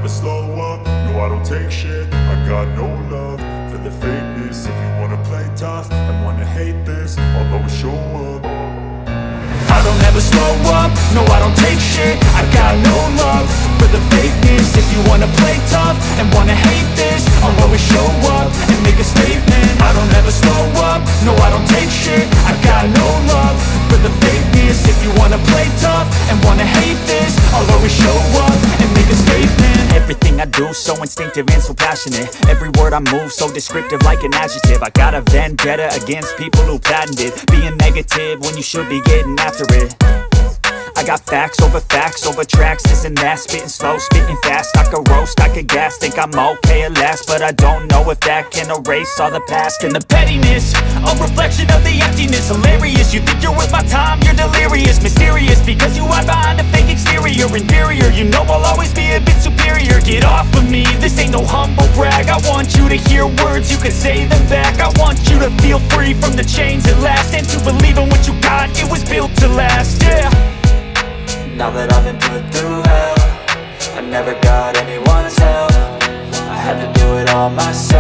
never slow up, no I don't take shit. I got no love for the fakeness. If you wanna play tough and wanna hate this, I'll always show up. I don't ever slow up, no I don't take shit. I got no love for the fakeness. If you wanna play tough and wanna hate this, I'll always show up and make a statement. I don't ever slow up, no I don't take shit. I got no love for the fakeness. If you wanna play tough and wanna hate this, I'll always show up and make a statement. Everything I do so instinctive and so passionate. Every word I move so descriptive like an adjective. I got a vendetta against people who patented being negative when you should be getting after it. I got facts over tracks, this and that. Spitting slow, spitting fast. I could roast, I could gas. Think I'm okay at last, but I don't know if that can erase all the past. And the pettiness, a reflection of the emptiness. Hilarious, you think you're worth my time, you're delirious. Mysterious, because you hide behind a fake exterior. Inferior, you know I'll always be a bit superior. Get off of me, this ain't no humble brag. I want you to hear words, you can say them back. I want you to feel free from the chains at last, and to believe in what you got, it was built to last, yeah. Now that I've been put through hell, I never got anyone's help. I had to do it all myself.